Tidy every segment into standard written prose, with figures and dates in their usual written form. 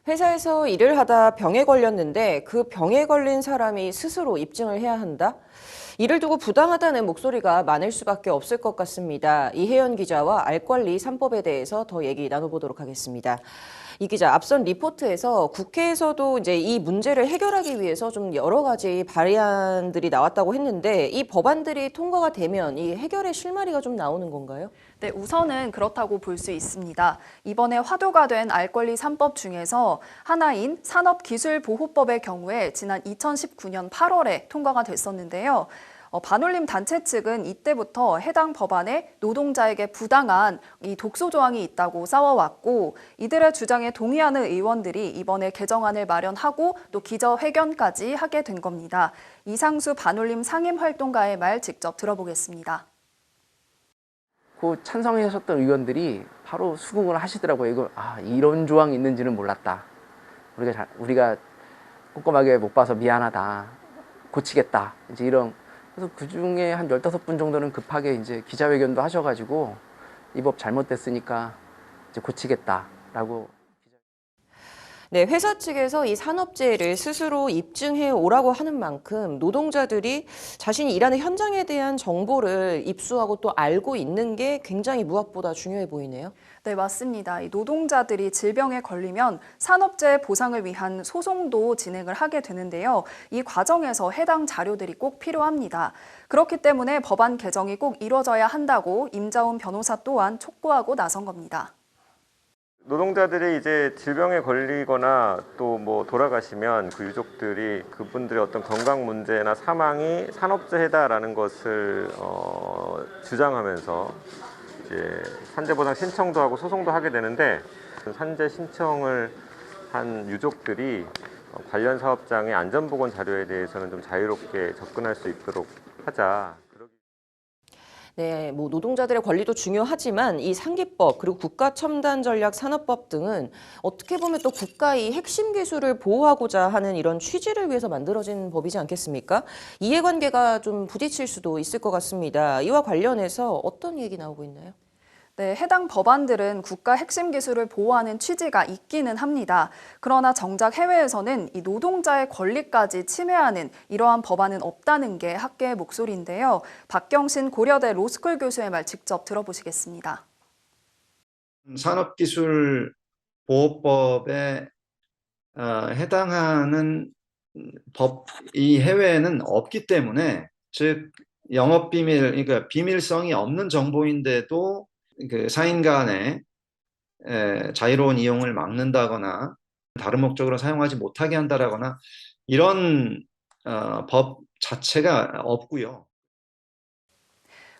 회사에서 일을 하다 병에 걸렸는데 그 병에 걸린 사람이 스스로 입증을 해야 한다? 이를 두고 부당하다는 목소리가 많을 수밖에 없을 것 같습니다. 이혜연 기자와 알권리 3법에 대해서 더 얘기 나눠보도록 하겠습니다. 이 기자, 앞선 리포트에서 국회에서도 이제 이 문제를 해결하기 위해서 좀 여러 가지 발의안들이 나왔다고 했는데 이 법안들이 통과가 되면 이 해결의 실마리가 좀 나오는 건가요? 네, 우선은 그렇다고 볼 수 있습니다. 이번에 화두가 된 알권리 3법 중에서 하나인 산업기술보호법의 경우에 지난 2019년 8월에 통과가 됐었는데요. 반올림 단체 측은 이때부터 해당 법안에 노동자에게 부당한 이 독소 조항이 있다고 싸워왔고 이들의 주장에 동의하는 의원들이 이번에 개정안을 마련하고 또 기자회견까지 하게 된 겁니다. 이상수 반올림 상임활동가의 말 직접 들어보겠습니다. 그 찬성하셨던 의원들이 바로 수긍을 하시더라고요. 이거 이런 조항이 있는지는 몰랐다. 우리가 꼼꼼하게 못 봐서 미안하다. 고치겠다. 이제 이런. 그래서 그 중에 한 15분 정도는 급하게 이제 기자회견도 하셔가지고 이 법 잘못됐으니까 이제 고치겠다라고. 네, 회사 측에서 이 산업재해를 스스로 입증해 오라고 하는 만큼 노동자들이 자신이 일하는 현장에 대한 정보를 입수하고 또 알고 있는 게 굉장히 무엇보다 중요해 보이네요. 네, 맞습니다. 이 노동자들이 질병에 걸리면 산업재해 보상을 위한 소송도 진행을 하게 되는데요. 이 과정에서 해당 자료들이 꼭 필요합니다. 그렇기 때문에 법안 개정이 꼭 이뤄져야 한다고 임자훈 변호사 또한 촉구하고 나선 겁니다. 노동자들이 이제 질병에 걸리거나 또 뭐 돌아가시면 그 유족들이 그분들의 어떤 건강 문제나 사망이 산업재해다라는 것을 주장하면서 이제 산재보상 신청도 하고 소송도 하게 되는데 산재 신청을 한 유족들이 관련 사업장의 안전보건 자료에 대해서는 좀 자유롭게 접근할 수 있도록 하자. 네, 뭐 노동자들의 권리도 중요하지만 이 상기법 그리고 국가첨단전략산업법 등은 어떻게 보면 또 국가의 핵심 기술을 보호하고자 하는 이런 취지를 위해서 만들어진 법이지 않겠습니까? 이해관계가 좀 부딪힐 수도 있을 것 같습니다. 이와 관련해서 어떤 얘기 나오고 있나요? 네, 해당 법안들은 국가 핵심 기술을 보호하는 취지가 있기는 합니다. 그러나 정작 해외에서는 이 노동자의 권리까지 침해하는 이러한 법안은 없다는 게 학계의 목소리인데요. 박경신 고려대 로스쿨 교수의 말 직접 들어보시겠습니다. 산업기술보호법에 해당하는 법이 해외에는 없기 때문에 즉 영업비밀, 그러니까 비밀성이 없는 정보인데도 그 사인 간의 자유로운 이용을 막는다거나 다른 목적으로 사용하지 못하게 한다거나 이런 법 자체가 없고요.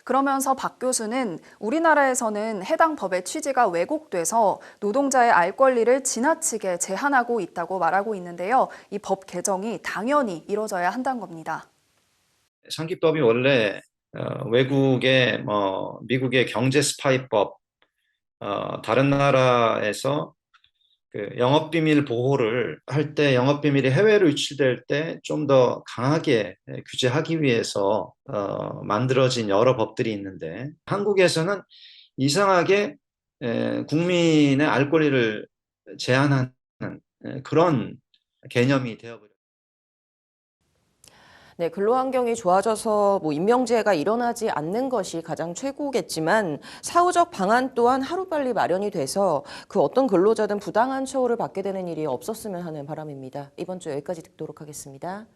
그러면서 박 교수는 우리나라에서는 해당 법의 취지가 왜곡돼서 노동자의 알 권리를 지나치게 제한하고 있다고 말하고 있는데요. 이 법 개정이 당연히 이뤄져야 한다는 겁니다. 상기법이 원래 외국의 미국의 경제 스파이법, 다른 나라에서 그 영업비밀 보호를 할 때 영업비밀이 해외로 유출될 때 좀 더 강하게 규제하기 위해서 만들어진 여러 법들이 있는데 한국에서는 이상하게 국민의 알 권리를 제한하는 그런 개념이 되어버렸습니다. 네, 근로환경이 좋아져서 뭐 임명제가 일어나지 않는 것이 가장 최고겠지만 사후적 방안 또한 하루빨리 마련이 돼서 그 어떤 근로자든 부당한 처우를 받게 되는 일이 없었으면 하는 바람입니다. 이번 주 여기까지 듣도록 하겠습니다.